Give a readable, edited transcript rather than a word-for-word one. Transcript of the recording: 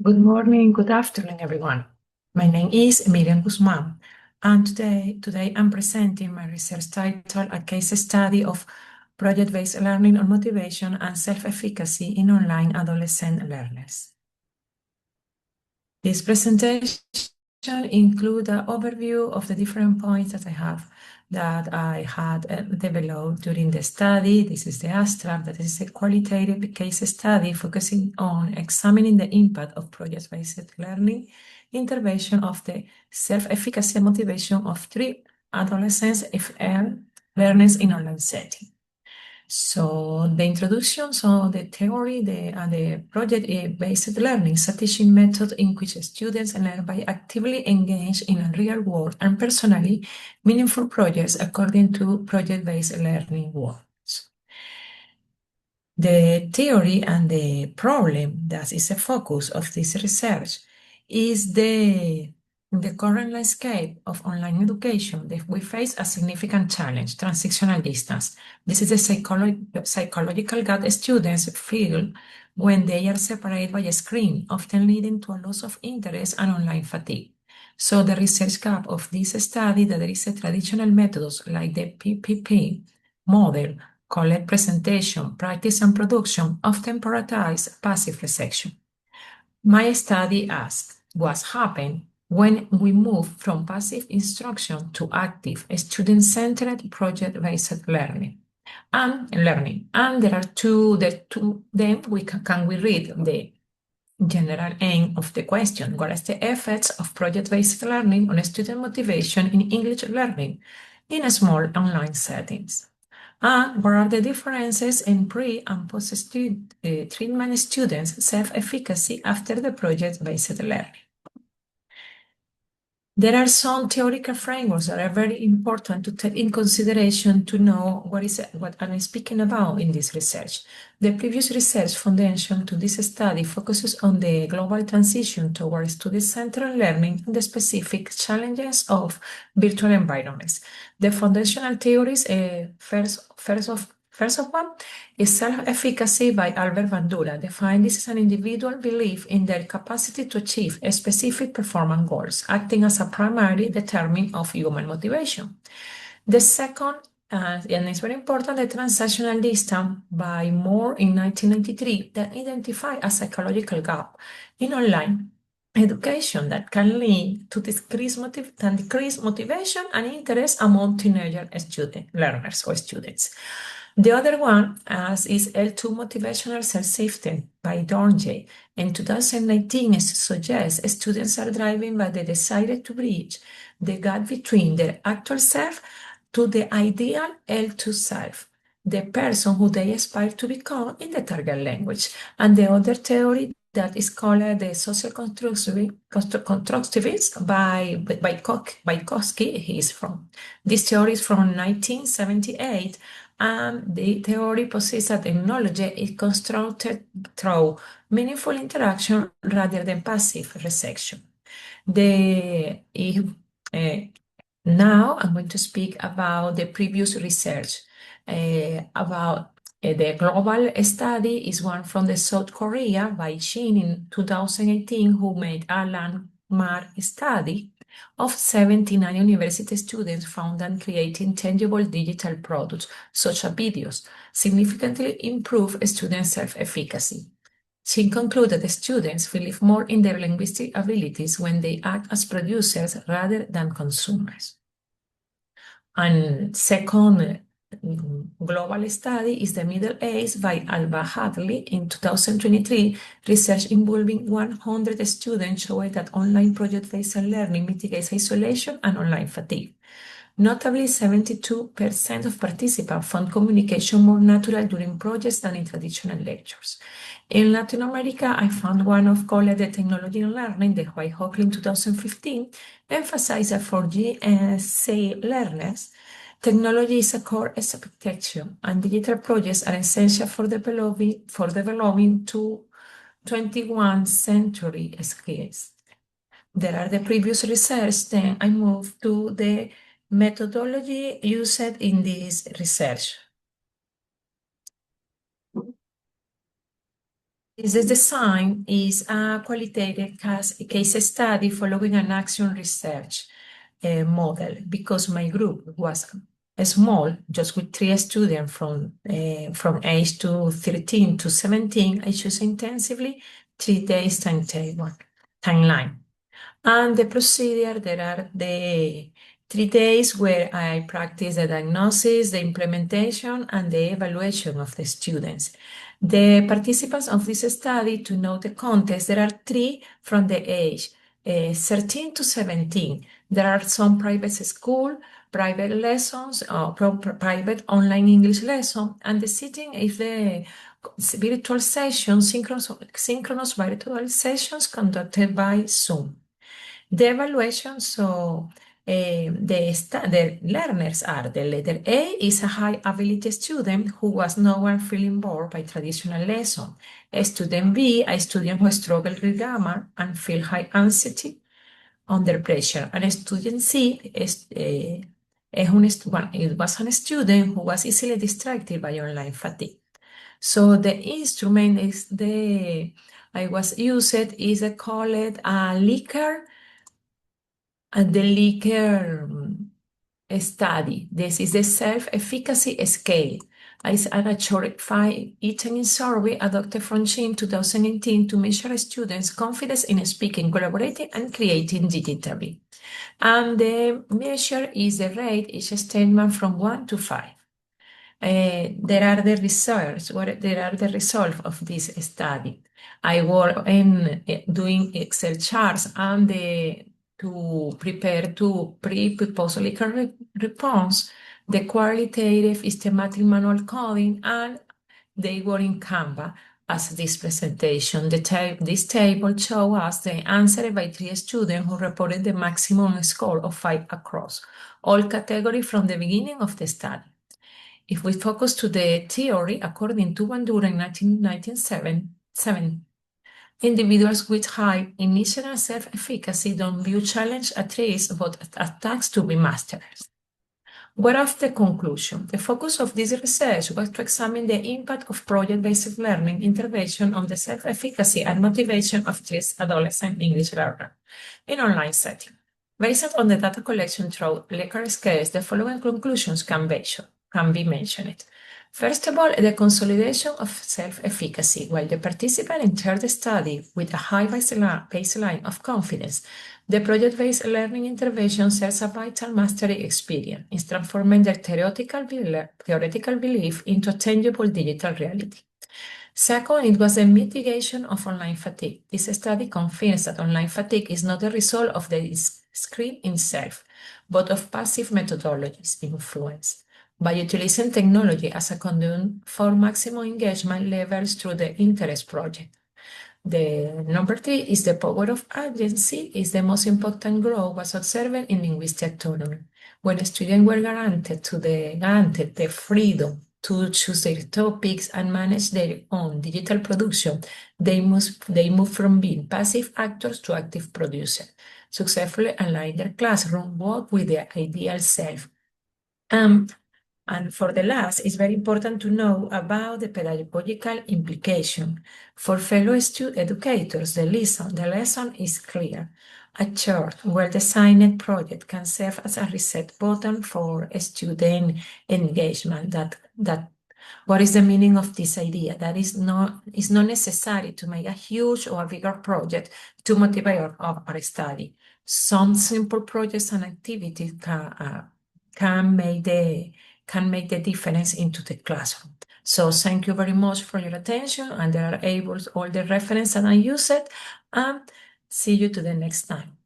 Good morning, good afternoon, everyone. My name is Miriam Guzman, and today I'm presenting my research title, A Case Study of Project-Based Learning on Motivation and Self-Efficacy in Online Adolescent Learners. This presentation includes an overview of the different points that I had developed during the study. This is the abstract. That is a qualitative case study focusing on examining the impact of project-based learning intervention of the self-efficacy and motivation of 3 adolescents EFL learners in online setting. So the introduction, so the theory, the project-based learning is a teaching method in which students learn by actively engage in a real-world and personally meaningful projects according to project-based learning works. The theory and the problem that is the focus of this research is in the current landscape of online education, that we face a significant challenge, transactional distance. This is the psychological gap students feel when they are separated by a screen, often leading to a loss of interest and online fatigue. So the research gap of this study that there is a traditional methods like the PPP model, called presentation, practice, and production, often prioritize passive reception. My study asked what happened when we move from passive instruction to active, student-centered, project-based learning. And there are then can we read the general aim of the question? What is the effects of project-based learning on student motivation in English learning in small online settings? And what are the differences in pre- and post-treatment students' self-efficacy after the project-based learning? There are some theoretical frameworks that are very important to take in consideration to know what I'm speaking about in this research. The previous research foundation to this study focuses on the global transition towards student-centered learning and the specific challenges of virtual environments. The foundational theories, first of one, is self-efficacy by Albert Bandura. Defined this as an individual belief in their capacity to achieve a specific performance goals, acting as a primary determinant of human motivation. The second, and it's very important, the transactional distance by Moore in 1993 that identified a psychological gap in online education that can lead to decreased motivation and interest among teenager learners or students. The other one is L2 Motivational Self-Safety by Dornje. In 2019, it suggests students are driven by the desire to bridge the gap between their actual self to the ideal L2 self, the person who they aspire to become in the target language. And the other theory that is called the social constructivist by Koski. This theory is from 1978, and the theory posits that technology is constructed through meaningful interaction rather than passive reception. Now I'm going to speak about the previous research about the global study is one from the South Korea by Shin in 2018, who made a landmark study of 79 university students found that creating tangible digital products, such as videos, significantly improve student self-efficacy. She concluded that students believe more in their linguistic abilities when they act as producers rather than consumers. And second global study is the Middle Age by Alba Hadley in 2023. Research involving 100 students showed that online project-based learning mitigates isolation and online fatigue. Notably, 72% of participants found communication more natural during projects than in traditional lectures. In Latin America, I found one of called the Technology in Learning, the White Hawk in 2015, emphasized that for GSA learners, technology is a core expectation, and digital projects are essential for developing 21st century skills. There are the previous research, then I move to the methodology used in this research. This design is a qualitative case study following an action research model because my group was small, just with 3 students from age to 13 to 17. I choose intensively 3 days timeline. And the procedure, there are the 3 days where I practice the diagnosis, the implementation, and the evaluation of the students. The participants of this study, to know the context, there are 3 from the age 13 to 17. There are some private school, private lessons, private online English lesson, and the sitting is the virtual sessions, synchronous virtual sessions conducted by Zoom. The evaluation, so the learners are the letter A is a high ability student who was no one feeling bored by traditional lesson. Student B, a student who struggled with grammar and feel high anxiety under pressure. And student C it was a student who was easily distracted by online fatigue. So the instrument I was used is called a liquor and the Likert study. This is the self-efficacy scale. It's a short 5 survey adopted from China 2018 to measure students' confidence in speaking, collaborating, and creating digitally. And the measure is the rate each statement from 1 to 5. There are the results. There are the results of this study. I work in doing Excel charts and to prepare to pre-proposal response, the qualitative systematic manual coding, and they were in Canva as this presentation. This table shows us the answer by 3 students who reported the maximum score of 5 across all categories from the beginning of the study. If we focus to the theory, according to Bandura in 1997, individuals with high initial self-efficacy don't view challenge at risk, but as tasks to be mastered. What of the conclusion? The focus of this research was to examine the impact of project-based learning intervention on the self-efficacy and motivation of this adolescent English learner in online setting. Based on the data collection through Likert scales, the following conclusions can be mentioned. First of all, the consolidation of self-efficacy. While the participant entered the study with a high baseline of confidence, the project-based learning intervention serves a vital mastery experience in transforming their theoretical belief into a tangible digital reality. Second, it was a mitigation of online fatigue. This study confirms that online fatigue is not the result of the screen itself, but of passive methodologies influence. By utilizing technology as a conduit for maximum engagement levels through the interest project. The number 3 is the power of agency is the most important growth was observed in linguistic autonomy. When students were granted the freedom to choose their topics and manage their own digital production, they move from being passive actors to active producers, successfully align their classroom work with their ideal self. And for the last, it's very important to know about the pedagogical implication. For fellow educators, the lesson is clear. A short, well-designed project can serve as a reset button for student engagement. What is the meaning of this idea? That it's not necessary to make a huge or a bigger project to motivate our study. Some simple projects and activities can make the difference into the classroom. So thank you very much for your attention, and there are all the references that I used, and see you to the next time.